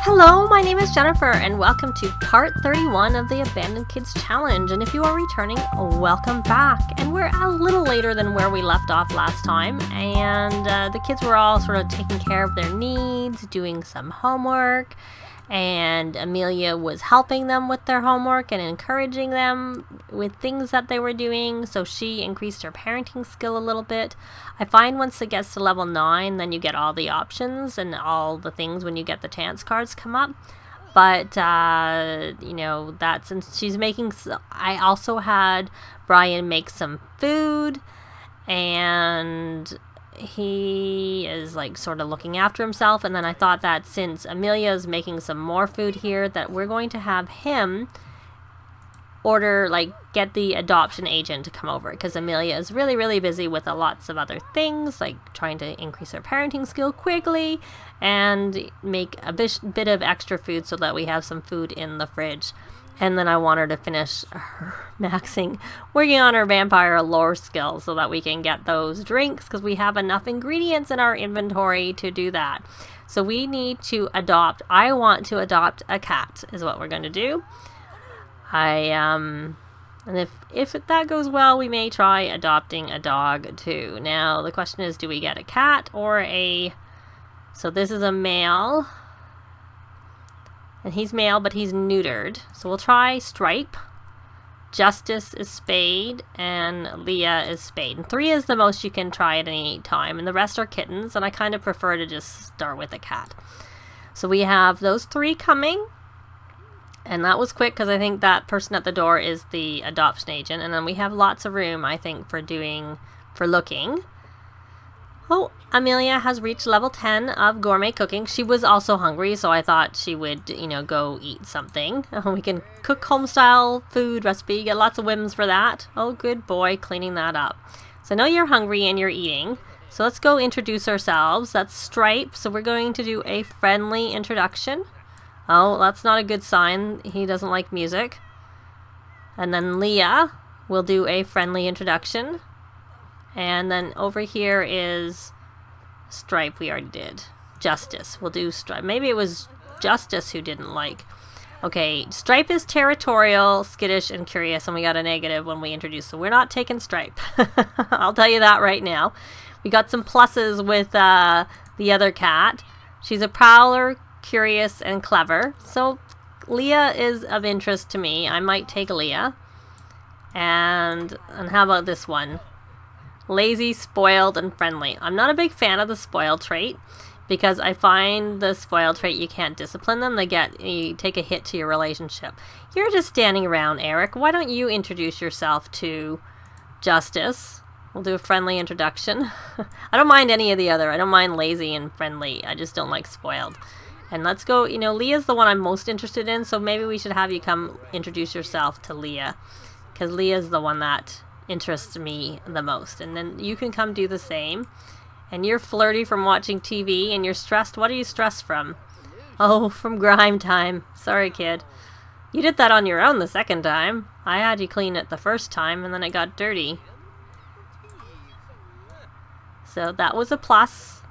Hello, my name is Jennifer, and welcome to part 31 of the Abandoned Kids Challenge. And if you are returning, welcome back. And we're a little later than where we left off last time, and the kids were all sort of taking care of their needs, doing some homework, and Amelia was helping them with their homework and encouraging them with things that they were doing, so she increased her parenting skill a little bit. I find once it gets to level 9, then you get all the options and all the things when you get the chance cards come up. But, that's, and she's making, I also had Brian make some food, and he is like sort of looking after himself. And then I thought that since Amelia is making some more food here, that we're going to have him get the adoption agent to come over, because Amelia is really busy with lots of other things, like trying to increase her parenting skill quickly and make a bit of extra food so that we have some food in the fridge. And then I want her to finish her working on her vampire lore skills so that we can get those drinks, because we have enough ingredients in our inventory to do that. So we need to I want to adopt a cat is what we're going to do. And if that goes well, we may try adopting a dog too. Now the question is, do we get a cat or so this is a male. And he's male, but he's neutered. So we'll try Stripe. Justice is spayed, and Leah is spayed. And 3 is the most you can try at any time, and the rest are kittens, and I kind of prefer to just start with a cat. So we have those 3 coming, and that was quick because I think that person at the door is the adoption agent, and then we have lots of room, I think, for looking. Oh, Amelia has reached level 10 of gourmet cooking. She was also hungry, so I thought she would, go eat something. We can cook home-style food recipe, get lots of whims for that. Oh, good boy, cleaning that up. So I know you're hungry and you're eating. So let's go introduce ourselves. That's Stripe, so we're going to do a friendly introduction. Oh, that's not a good sign. He doesn't like music. And then Leah will do a friendly introduction. And then over here is Stripe, we already did. Justice, we'll do Stripe. Maybe it was Justice who didn't like. Okay, Stripe is territorial, skittish, and curious, and we got a negative when we introduced, so we're not taking Stripe. I'll tell you that right now. We got some pluses with the other cat. She's a prowler, curious, and clever. So Leah is of interest to me. I might take Leah. And how about this one? Lazy, spoiled, and friendly. I'm not a big fan of the spoiled trait, because I find the spoiled trait, you can't discipline them. You take a hit to your relationship. You're just standing around, Eric. Why don't you introduce yourself to Justice? We'll do a friendly introduction. I don't mind any of the other. I don't mind lazy and friendly. I just don't like spoiled. And let's go, Leah's the one I'm most interested in, so maybe we should have you come introduce yourself to Leah, because Leah's the one that interests me the most. And then you can come do the same. And you're flirty from watching TV, and you're stressed. What are you stressed from? Oh, from grime time. Sorry, kid. You did that on your own the second time. I had you clean it the first time, and then it got dirty. So that was a plus.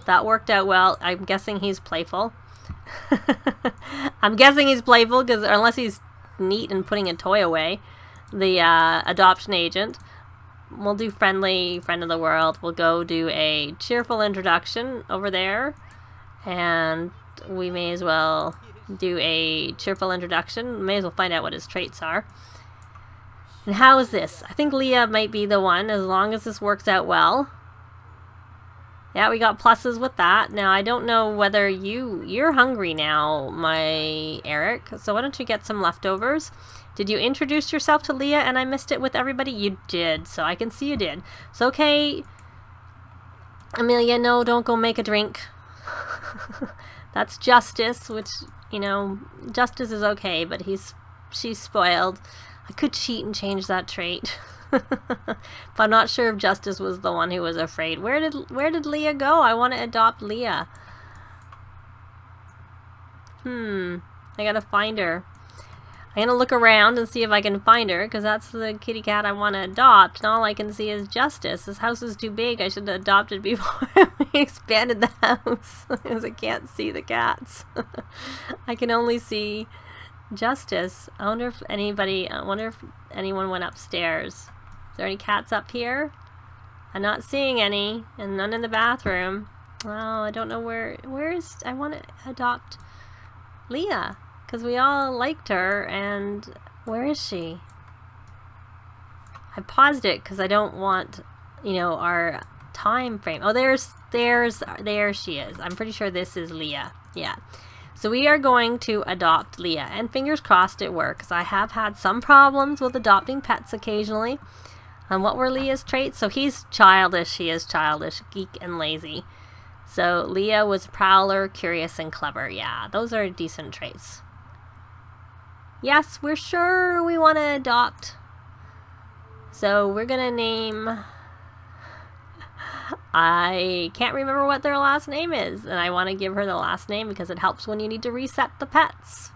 That worked out well. I'm guessing he's playful. I'm guessing he's playful, because unless he's neat and putting a toy away. The adoption agent. We'll do friendly, friend of the world. We'll go do a cheerful introduction over there. And we may as well do a cheerful introduction. May as well find out what his traits are. And how is this? I think Leah might be the one, as long as this works out well. Yeah, we got pluses with that. Now, I don't know whether you're hungry now, my Eric. So why don't you get some leftovers? Did you introduce yourself to Leah and I missed it with everybody? You did, so I can see you did. So, okay, Amelia, no, don't go make a drink. That's Justice, which, Justice is okay, but she's spoiled. I could cheat and change that trait. But I'm not sure if Justice was the one who was afraid. Where did Leah go? I want to adopt Leah. I gotta find her. I'm going to look around and see if I can find her, because that's the kitty cat I want to adopt. And all I can see is Justice. This house is too big. I should have adopted before we expanded the house, because I can't see the cats. I can only see Justice. I wonder if anyone went upstairs. Is there any cats up here? I'm not seeing any, and none in the bathroom. Well, I don't know I want to adopt Leah, because we all liked her, and where is she? I paused it because I don't want, our time frame. Oh, there she is. I'm pretty sure this is Leah. Yeah. So we are going to adopt Leah, and fingers crossed it works. I have had some problems with adopting pets occasionally. And what were Leah's traits? So he's childish, she is childish, geek, and lazy. So Leah was prowler, curious, and clever. Yeah, those are decent traits. Yes, we're sure we want to adopt. So we're going to name... I can't remember what their last name is, and I want to give her the last name because it helps when you need to reset the pets.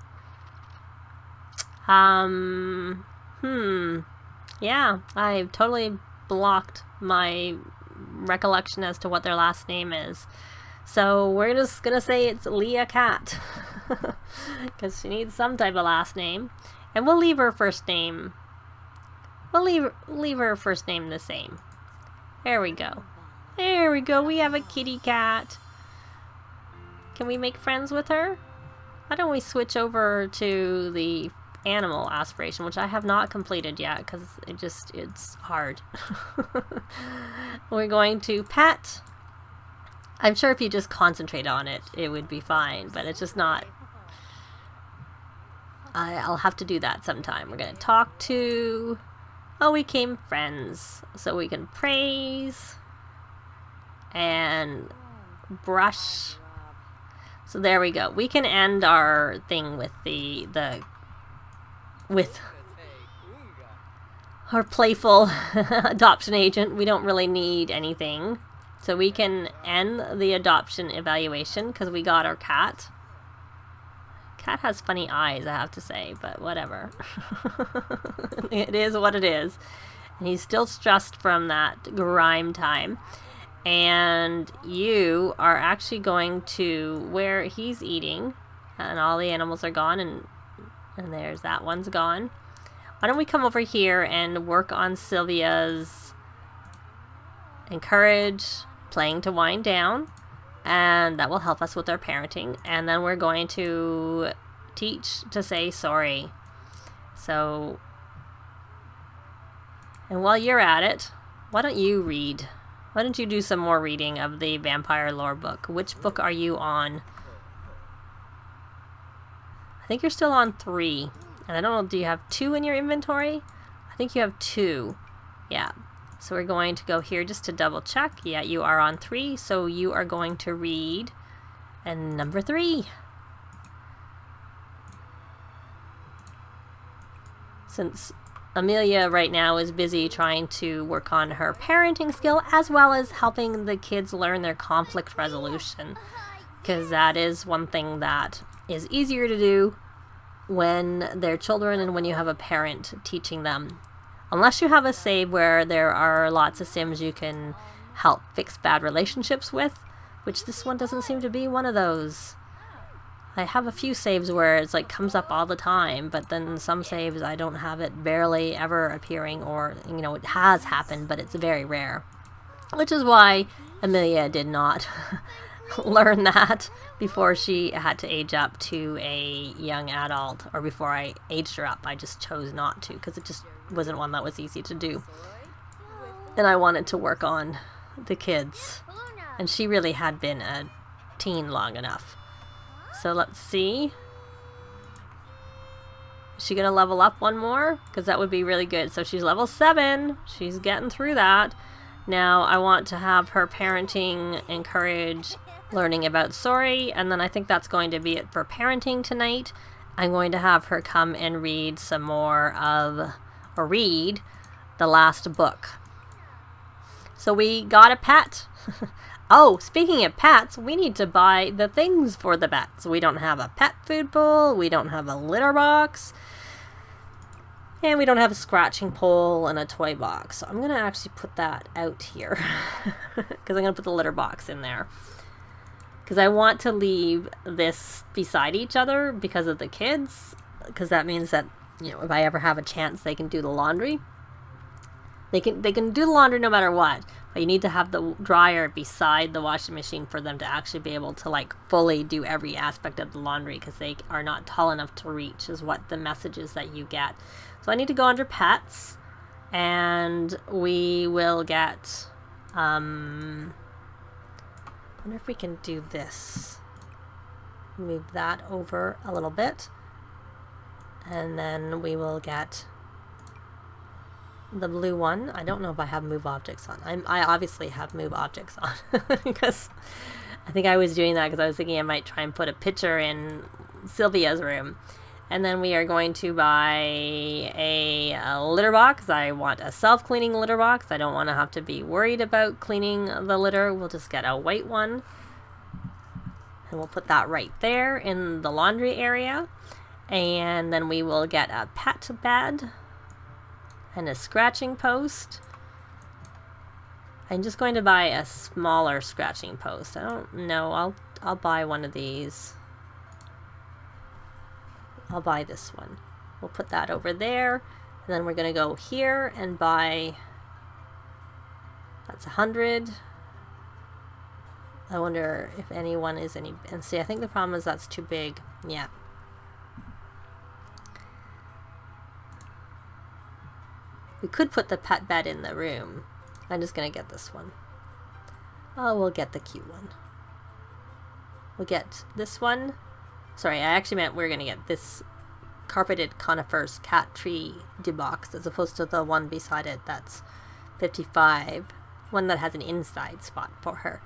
Yeah, I've totally blocked my recollection as to what their last name is. So we're just going to say it's Leah Cat. Because she needs some type of last name. And we'll leave her first name. We'll leave her first name the same. There we go. There we go. We have a kitty cat. Can we make friends with her? Why don't we switch over to the animal aspiration, which I have not completed yet because it's hard. We're going to pet. I'm sure if you just concentrate on it, it would be fine, but it's just not. I'll have to do that sometime. We're going to talk to. Oh, we became friends. So we can praise and brush. So there we go. We can end our thing with with our playful adoption agent. We don't really need anything. So we can end the adoption evaluation because we got our cat. Cat has funny eyes, I have to say, but whatever. It is what it is. And he's still stressed from that grime time. And you are actually going to where he's eating, and all the animals are gone, and there's that one's gone. Why don't we come over here and work on Sylvia's encourage, playing to wind down, and that will help us with our parenting. And then we're going to teach to say sorry. So, and while you're at it, why don't you read? Why don't you do some more reading of the Vampire Lore book? Which book are you on? I think you're still on 3. And I don't know, do you have 2 in your inventory? I think you have 2. Yeah. So we're going to go here just to double check. Yeah, you are on 3. So you are going to read and number 3. Since Amelia right now is busy trying to work on her parenting skill as well as helping the kids learn their conflict resolution. Because that is one thing that is easier to do when they're children and when you have a parent teaching them. Unless you have a save where there are lots of Sims you can help fix bad relationships with, which this one doesn't seem to be one of those. I have a few saves where it's like comes up all the time, but then some saves I don't have it barely ever appearing, or it has happened, but it's very rare. Which is why Amelia did not learn that before she had to age up to a young adult, or before I aged her up. I just chose not to because it just wasn't one that was easy to do. And I wanted to work on the kids. And she really had been a teen long enough. So let's see. Is she going to level up one more? Because that would be really good. So she's level 7. She's getting through that. Now I want to have her parenting encourage learning about sorry. And then I think that's going to be it for parenting tonight. I'm going to have her come and read some more of, or read the last book. So we got a pet. Oh, speaking of pets, we need to buy the things for the pets. We don't have a pet food bowl. We don't have a litter box. And we don't have a scratching pole and a toy box. So I'm going to actually put that out here because I'm going to put the litter box in there. Because I want to leave this beside each other because of the kids. Because that means that, you know, if I ever have a chance, they can do the laundry. They can do the laundry no matter what. But you need to have the dryer beside the washing machine for them to actually be able to like fully do every aspect of the laundry, because they are not tall enough to reach, is what the message is that you get. So I need to go under pets, and we will get, I wonder if we can do this. Move that over a little bit, and then we will get the blue one. I don't know if I have move objects on. I obviously have move objects on because I think I was doing that because I was thinking I might try and put a picture in Sylvia's room. And then we are going to buy a litter box. I want a self-cleaning litter box. I don't want to have to be worried about cleaning the litter. We'll just get a white one. And we'll put that right there in the laundry area. And then we will get a pet bed and a scratching post. I'm just going to buy a smaller scratching post. I don't know. I'll buy one of these. I'll buy this one. We'll put that over there. And then we're going to go here and buy, that's 100. I wonder if anyone is any, and see, I think the problem is that's too big. Yeah. We could put the pet bed in the room. I'm just going to get this one. Oh, we'll get the cute one. We'll get this one. Sorry, I actually meant we're going to get this carpeted conifers cat tree box as opposed to the one beside it that's 55. One that has an inside spot for her.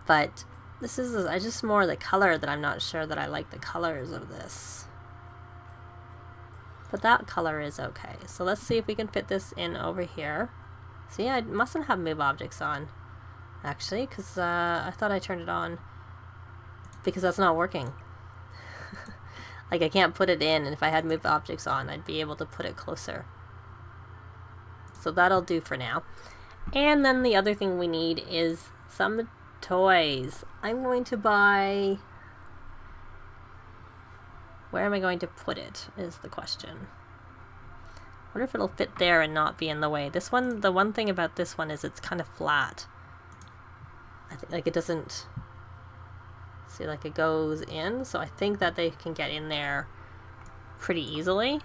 But this is just more the color that I'm not sure that I like the colors of this. But that color is okay. So let's see if we can fit this in over here. See, I mustn't have move objects on, actually, because I thought I turned it on. Because that's not working. Like, I can't put it in, and if I had move objects on, I'd be able to put it closer. So that'll do for now. And then the other thing we need is some toys. I'm going to buy... Where am I going to put it, is the question. I wonder if it'll fit there and not be in the way. This one, the one thing about this one is it's kind of flat. I think, like, it doesn't... See, like, it goes in, so I think that they can get in there pretty easily.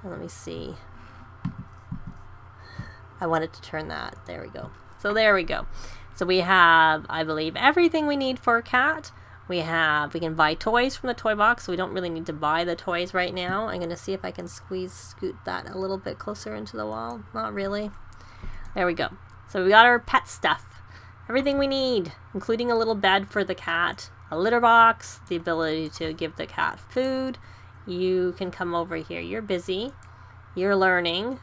Let me see. I wanted to turn that. There we go. So there we go. So we have, I believe, everything we need for a cat. We can buy toys from the toy box, so we don't really need to buy the toys right now. I'm going to see if I can scoot that a little bit closer into the wall. Not really. There we go. So we got our pet stuff. Everything we need, including a little bed for the cat, a litter box, the ability to give the cat food. You can come over here. You're busy. You're learning.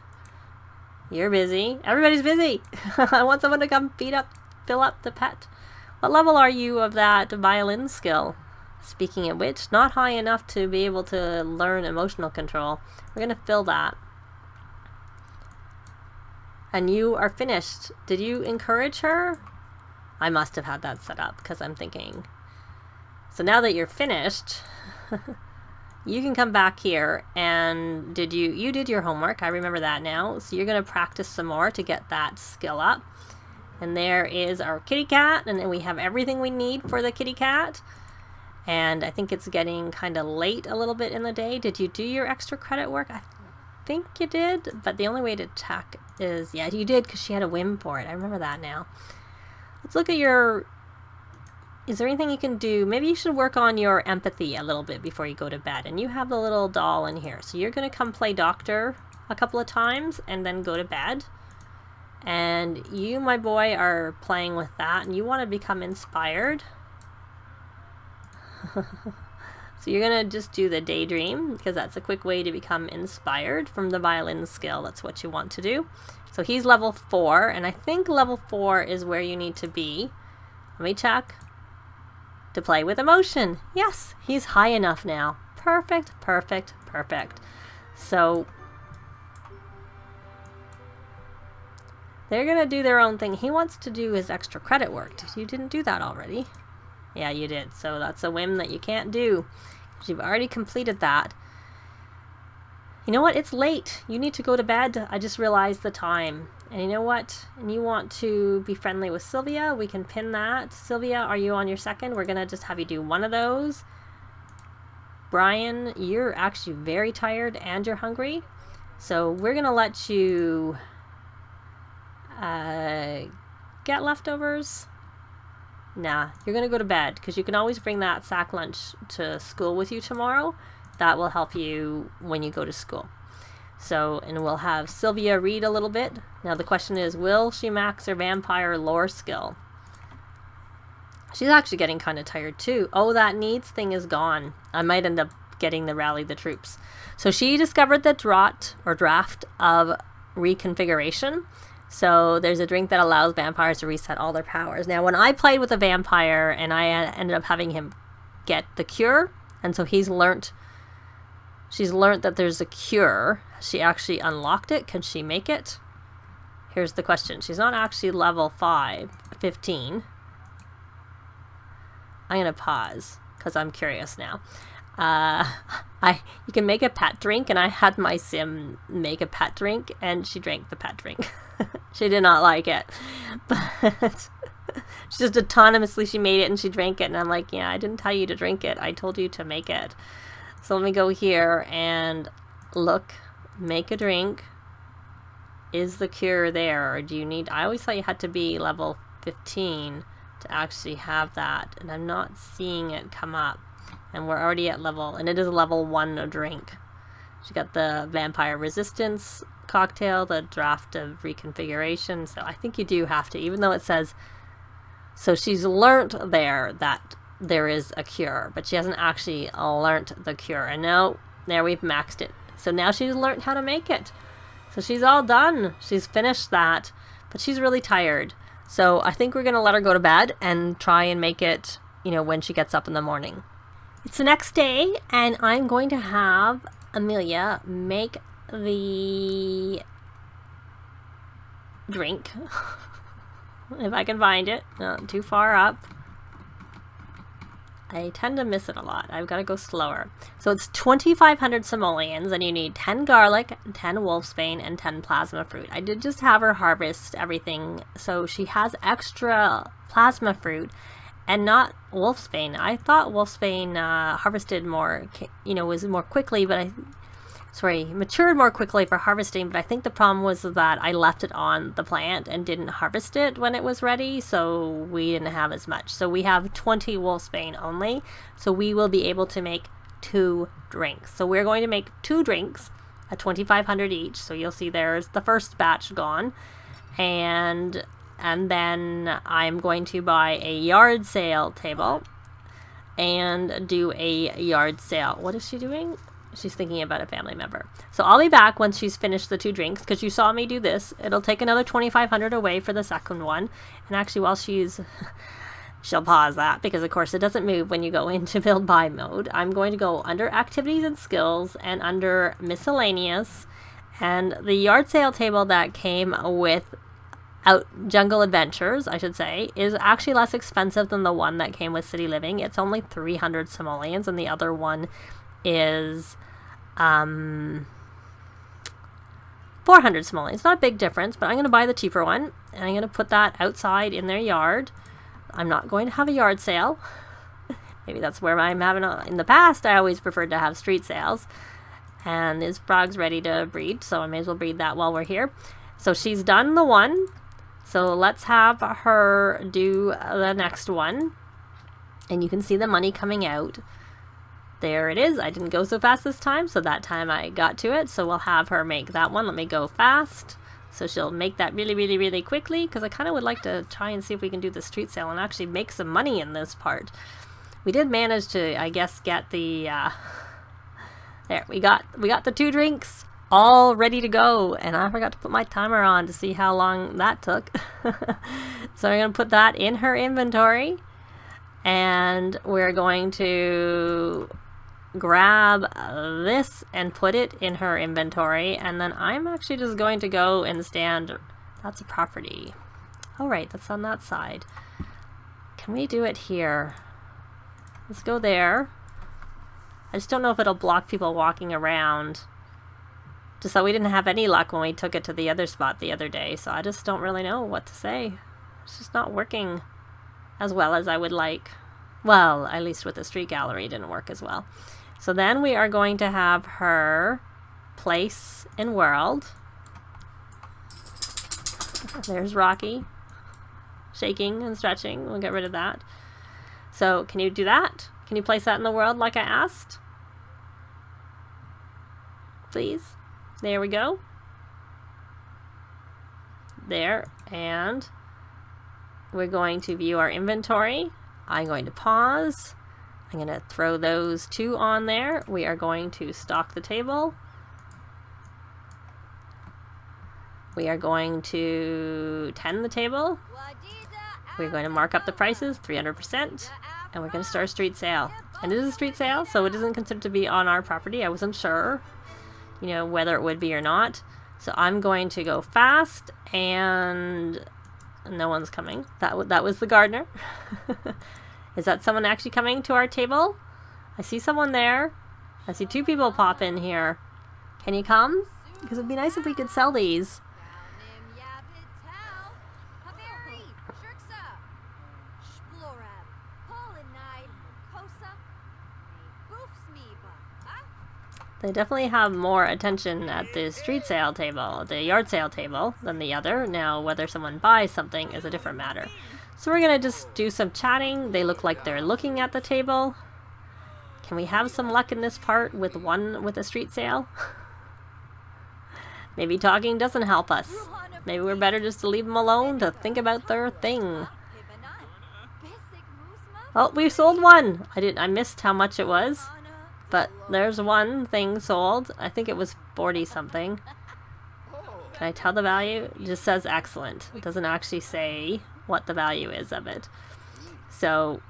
You're busy. Everybody's busy. I want someone to come fill up the pet. What level are you of that violin skill? Speaking of which, not high enough to be able to learn emotional control. We're going to fill that. And you are finished. Did you encourage her? I must have had that set up because I'm thinking. So now that you're finished, you can come back here and you did your homework. I remember that now. So you're going to practice some more to get that skill up. And there is our kitty cat, and then we have everything we need for the kitty cat. And I think it's getting kind of late a little bit in the day. Did you do your extra credit work? I think you did, but the only way to check is, yeah, you did because she had a whim for it. I remember that now. Let's look at is there anything you can do? Maybe you should work on your empathy a little bit before you go to bed. And you have the little doll in here. So you're going to come play doctor a couple of times and then go to bed. And you, my boy, are playing with that, and you want to become inspired. So you're going to just do the daydream, because that's a quick way to become inspired from the violin skill. That's what you want to do. So he's level 4, and I think level 4 is where you need to be. Let me check. To play with emotion. Yes, he's high enough now. Perfect, perfect, Perfect. So they're going to do their own thing. He wants to do his extra credit work. You didn't do that already. Yeah, you did. So that's a whim that you can't do. You've already completed that. You know what? It's late. You need to go to bed. I just realized the time. And you know what? And you want to be friendly with Sylvia. We can pin that. Sylvia, are you on your second? We're going to just have you do one of those. Brian, you're actually very tired and you're hungry. So we're going to let you get leftovers. Nah, you're going to go to bed because you can always bring that sack lunch to school with you tomorrow. That will help you when you go to school. So, and we'll have Sylvia read a little bit. Now the question is, will she max her vampire lore skill? She's actually getting kind of tired too. Oh, that needs thing is gone. I might end up getting the rally the troops. So she discovered the draft of reconfiguration. So there's a drink that allows vampires to reset all their powers. Now when I played with a vampire and I ended up having him get the cure, and so she's learnt that there's a cure. She actually unlocked it. Can she make it? Here's the question. She's not actually level 15. I'm going to pause because I'm curious now. You can make a pet drink, and I had my sim make a pet drink, and she drank the pet drink. She did not like it. But she just autonomously, she made it and she drank it, and I'm like, yeah, I didn't tell you to drink it. I told you to make it. So let me go here and look, make a drink. Is the cure there, or do you need, I always thought you had to be level 15 to actually have that, and I'm not seeing it come up. And we're already at level, and it is a level 1 drink. She got the vampire resistance cocktail, the draft of reconfiguration, so I think you do have to, even though it says, so she's learnt there that there is a cure, but she hasn't actually learnt the cure. And now, there we've maxed it. So now she's learnt how to make it. So she's all done. She's finished that, but she's really tired. So I think we're going to let her go to bed and try and make it, you know, when she gets up in the morning. It's the next day, and I'm going to have Amelia make the drink. If I can find it. Not too far up. I tend to miss it a lot. I've got to go slower. So it's 2,500 simoleons, and you need 10 garlic, 10 wolfsbane, and 10 plasma fruit. I did just have her harvest everything, so she has extra plasma fruit and not wolfsbane. I thought wolfsbane harvested more, you know, was more quickly, but matured more quickly for harvesting, but I think the problem was that I left it on the plant and didn't harvest it when it was ready, so we didn't have as much. So we have 20 wolfsbane only, so we will be able to make 2 drinks. So we're going to make 2 drinks at 2,500 each, so you'll see there's the first batch gone, and then I'm going to buy a yard sale table and do a yard sale. What is she doing? She's thinking about a family member. So I'll be back once she's finished the 2 drinks, because you saw me do this. It'll take another 2,500 away for the second one. And actually, while she'll pause that, because of course it doesn't move when you go into build buy mode. I'm going to go under activities and skills and under miscellaneous. And the yard sale table that came with Jungle Adventures, I should say, is actually less expensive than the one that came with City Living. It's only 300 simoleons, and the other one is 400 simoleons. It's not a big difference, but I'm going to buy the cheaper one, and I'm going to put that outside in their yard. I'm not going to have a yard sale. Maybe that's where I'm having in the past, I always preferred to have street sales. And this frog's ready to breed, so I may as well breed that while we're here. So she's done the one. So let's have her do the next one. And you can see the money coming out. There it is. I didn't go so fast this time, so that time I got to it. So we'll have her make that one. Let me go fast. So she'll make that really, really, really quickly, because I kind of would like to try and see if we can do the street sale and actually make some money in this part. We did manage to, I guess, get the... there, we got the 2 drinks all ready to go, and I forgot to put my timer on to see how long that took. So I'm going to put that in her inventory, and we're going to grab this and put it in her inventory, and then I'm actually just going to go and stand. That's a property. All right, that's on that side. Can we do it here? Let's go there. I just don't know if it'll block people walking around. Just so we didn't have any luck when we took it to the other spot the other day, so I just don't really know what to say. It's just not working as well as I would like. Well, at least with the street gallery, it didn't work as well. So then we are going to have her place in world. There's Rocky, shaking and stretching. We'll get rid of that. So can you do that? Can you place that in the world like I asked? Please. There we go. There. And we're going to view our inventory. I'm going to pause. I'm going to throw those 2 on there. We are going to stock the table. We are going to tend the table. We're going to mark up the prices 300%. And we're going to start a street sale. And it is a street sale, so it isn't considered to be on our property. I wasn't sure, you know, whether it would be or not. So I'm going to go fast, and no one's coming. That was the gardener. Is that someone actually coming to our table? I see someone there. I see 2 people pop in here. Can you come? Because it would be nice if we could sell these. They definitely have more attention at the street sale table, the yard sale table, than the other. Now, whether someone buys something is a different matter. So we're going to just do some chatting. They look like they're looking at the table. Can we have some luck in this part with a street sale? Maybe talking doesn't help us. Maybe we're better just to leave them alone to think about their thing. Oh, we sold one. I missed how much it was. But there's one thing sold. I think it was 40 something. Can I tell the value? It just says excellent. It doesn't actually say what the value is of it. So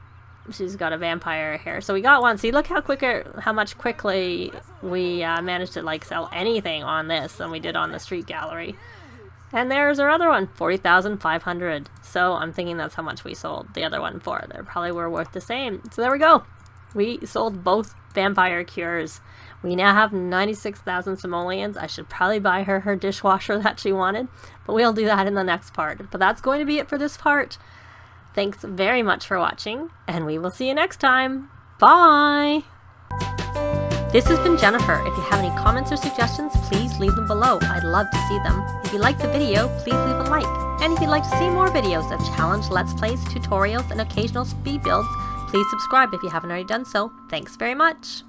she's got a vampire hair. So we got one. See, look how much quickly we managed to like sell anything on this than we did on the street gallery. And there's our other one, 40,500. So I'm thinking that's how much we sold the other one for. They probably were worth the same. So there we go. We sold both vampire cures. We now have 96,000 simoleons. I should probably buy her dishwasher that she wanted, but we'll do that in the next part. But that's going to be it for this part. Thanks very much for watching, and we will see you next time. Bye! This has been Jennifer. If you have any comments or suggestions, please leave them below. I'd love to see them. If you liked the video, please leave a like. And if you'd like to see more videos of challenge, let's plays, tutorials, and occasional speed builds, please subscribe if you haven't already done so. Thanks very much.